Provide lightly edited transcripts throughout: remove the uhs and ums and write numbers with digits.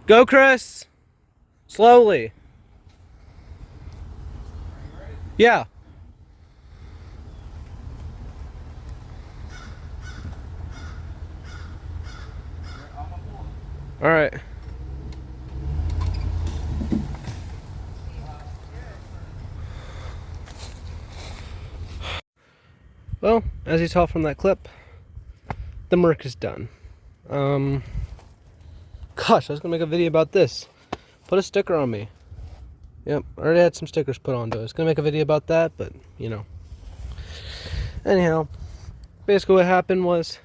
Go, Chris. Slowly. Yeah. All right. Well, as you saw from that clip, the Merc is done. Gosh, I was gonna make a video about this. Put a sticker on me. Yep, I already had some stickers put onto it. I was gonna make a video about that, but you know. Anyhow, basically what happened was,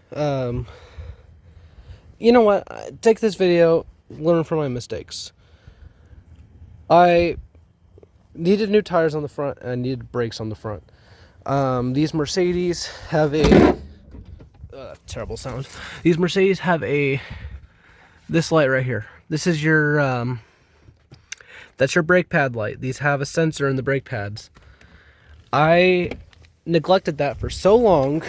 you know what? Take this video, learn from my mistakes. I needed new tires on the front, and I needed brakes on the front. These Mercedes have a terrible sound. These Mercedes have this light right here. This is your that's your brake pad light. These have a sensor in the brake pads. I neglected that for so long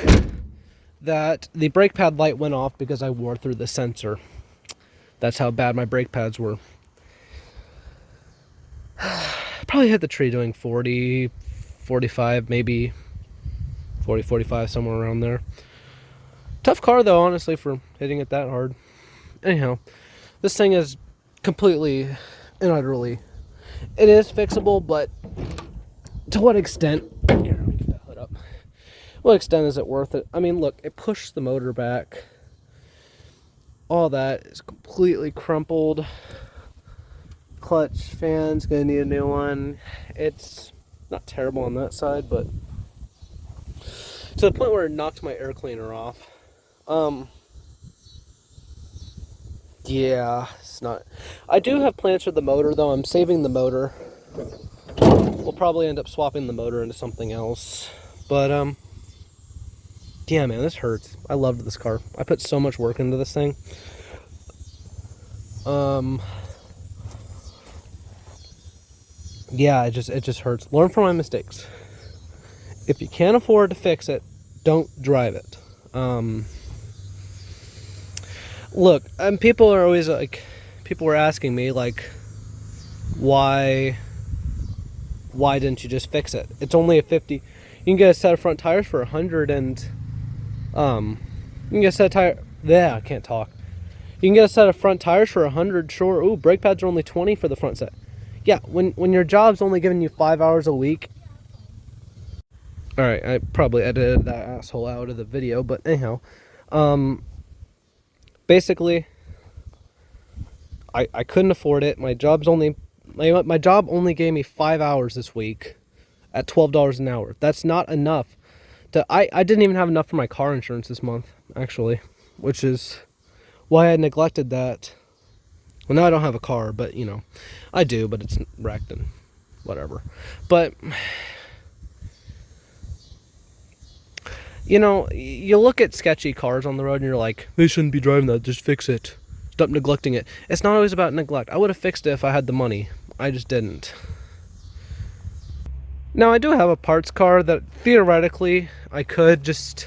that the brake pad light went off because I wore through the sensor. That's how bad my brake pads were. Probably hit the tree doing 40, 45, maybe 40, 45, somewhere around there. Tough car though, honestly, for hitting it that hard. Anyhow, this thing is completely and utterly, it is fixable, but to what extent? Here, let me get that hood up. What extent is it worth it? I mean, look, it pushed the motor back. All that is completely crumpled. Clutch fan's gonna need a new one. It's not terrible on that side, but to the point where it knocked my air cleaner off. Yeah, it's not. I do have plans for the motor though. I'm saving the motor. We'll probably end up swapping the motor into something else. But yeah, man, this hurts. I loved this car. I put so much work into this thing. Yeah, it just hurts. Learn from my mistakes. If you can't afford to fix it, don't drive it. Look, people are always like, people were asking me like, why didn't you just fix it? It's only a 50. You can get a set of front tires for 100, and you can get a set of tire. Yeah, I can't talk. You can get a set of front tires for 100. Sure. Ooh, brake pads are only 20 for the front set. Yeah, when your job's only giving you 5 hours a week. All right, I probably edited that asshole out of the video, but anyhow, basically, I couldn't afford it. My job only gave me 5 hours this week at $12 an hour. That's not enough to. I didn't even have enough for my car insurance this month, actually, which is why I neglected that. Well, now I don't have a car, but you know, I do, but it's wrecked and whatever. But you know, you look at sketchy cars on the road and you're like, they shouldn't be driving that, just fix it. Stop neglecting it. It's not always about neglect. I would have fixed it if I had the money. I just didn't. Now, I do have a parts car that theoretically I could just,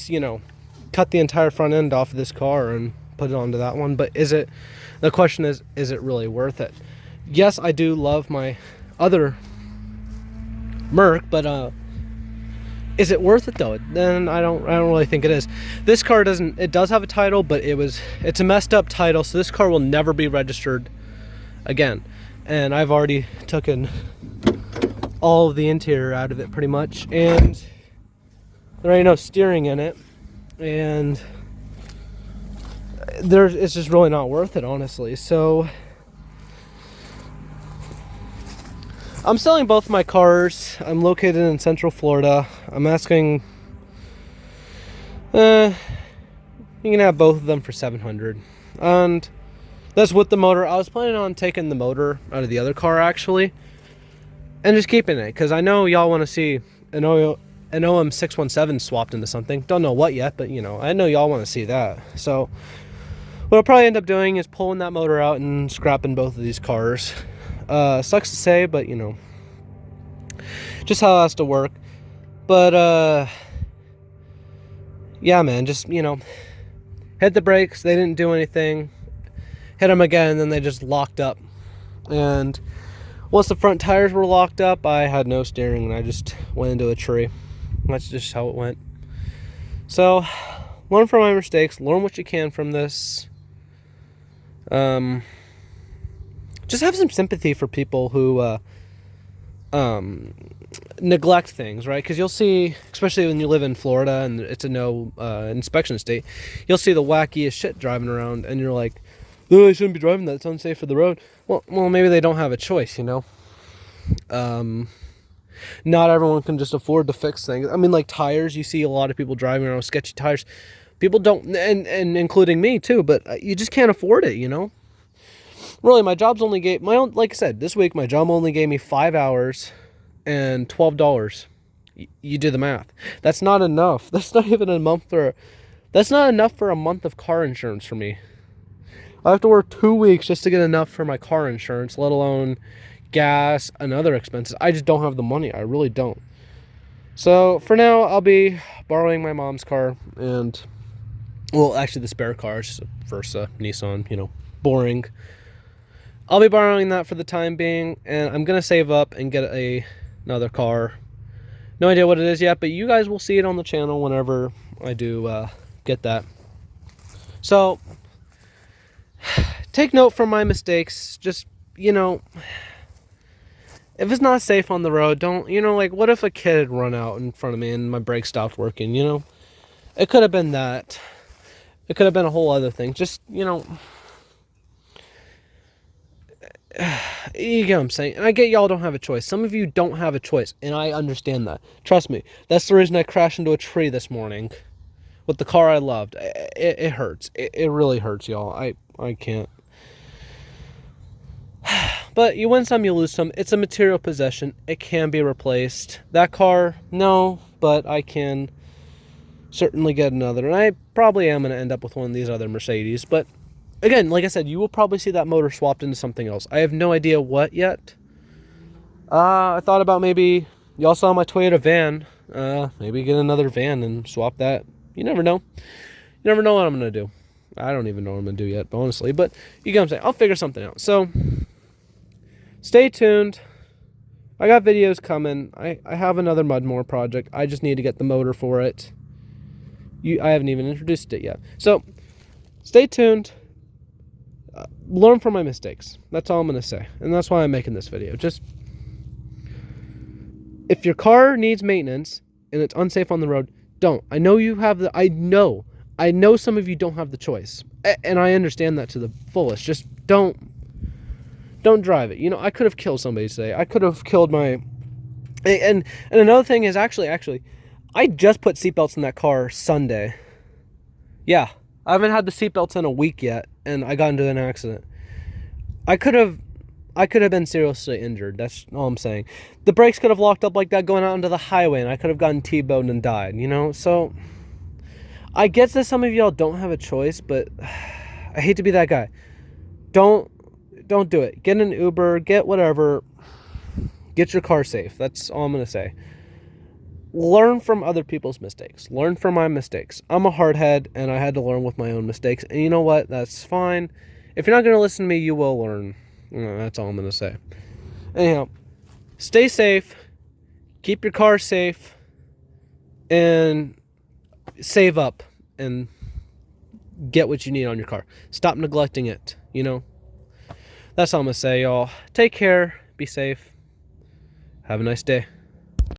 you know, cut the entire front end off of this car and put it onto that one. But the question is it really worth it? Yes, I do love my other Merc, but is it worth it though? Then I don't really think it is. This car doesn't. It does have a title, but it's a messed up title, so this car will never be registered again. And I've already taken all of the interior out of it pretty much, and there ain't no steering in it, and it's just really not worth it, honestly. So I'm selling both my cars. I'm located in Central Florida. I'm asking, you can have both of them for $700, and that's with the motor. I was planning on taking the motor out of the other car actually, and just keeping it because I know y'all want to see an OM 617 swapped into something. Don't know what yet, but you know, I know y'all want to see that. So what I'll probably end up doing is pulling that motor out and scrapping both of these cars. Sucks to say, but you know, just how it has to work. But yeah, man, just, you know, Hit the brakes, they didn't do anything. Hit them again, and then they just locked up. And once the front tires were locked up, I had no steering, and I just went into a tree. That's just how it went. So, learn from my mistakes. Learn what you can from this. Just have some sympathy for people who neglect things, right? Because you'll see, especially when you live in Florida and it's a no inspection state, you'll see the wackiest shit driving around, and you're like, "Oh, I shouldn't be driving that. It's unsafe for the road." Well, maybe they don't have a choice, you know. Not everyone can just afford to fix things. I mean, like tires, you see a lot of people driving around with sketchy tires. People don't, and including me too, but you just can't afford it, you know. Really, my job's only gave my own. Like I said, this week my job only gave me 5 hours and $12. You do the math. That's not enough. That's not even a month for. That's not enough for a month of car insurance for me. I have to work 2 weeks just to get enough for my car insurance, let alone gas and other expenses. I just don't have the money. I really don't. So for now, I'll be borrowing my mom's car and, well, actually the spare car, it's a Versa, Nissan, you know, boring. I'll be borrowing that for the time being, and I'm going to save up and get another car. No idea what it is yet, but you guys will see it on the channel whenever I do get that. So, take note from my mistakes. Just, you know, if it's not safe on the road, don't, you know, like, what if a kid had run out in front of me and my brake stopped working, you know? It could have been that. It could have been a whole other thing. Just, you know, you get what I'm saying. And I get y'all don't have a choice. Some of you don't have a choice, and I understand that. Trust me. That's the reason I crashed into a tree this morning with the car I loved. It hurts. It really hurts, y'all. I can't. But you win some, you lose some. It's a material possession. It can be replaced. That car, no, but I can certainly get another. And I probably am going to end up with one of these other Mercedes. But again, like I said, you will probably see that motor swapped into something else. I have no idea what yet. I thought about maybe, y'all saw my Toyota van. Maybe get another van and swap that. You never know. You never know what I'm going to do. I don't even know what I'm going to do yet, honestly. But you get what I'm saying. I'll figure something out. So, stay tuned. I got videos coming. I have another Mudmore project. I just need to get the motor for it. I haven't even introduced it yet. So, stay tuned. Learn from my mistakes. That's all I'm going to say. And that's why I'm making this video. Just, if your car needs maintenance and it's unsafe on the road, don't. I know you have the... I know some of you don't have the choice. And I understand that to the fullest. Just don't drive it. You know, I could have killed somebody today. I could have killed my... And another thing is actually, I just put seatbelts in that car Sunday. Yeah. I haven't had the seatbelts in a week yet, and I got into an accident. I could have been seriously injured. That's all I'm saying. The brakes could have locked up like that going out onto the highway, and I could have gotten T-boned and died, you know? So, I get that some of y'all don't have a choice, but I hate to be that guy. Don't do it. Get an Uber, get whatever. Get your car safe. That's all I'm going to say. Learn from other people's mistakes. Learn from my mistakes. I'm a hardhead, and I had to learn with my own mistakes. And you know what? That's fine. If you're not going to listen to me, you will learn. That's all I'm going to say. Anyhow, stay safe. Keep your car safe. And save up and get what you need on your car. Stop neglecting it, you know? That's all I'm going to say, y'all. Take care. Be safe. Have a nice day.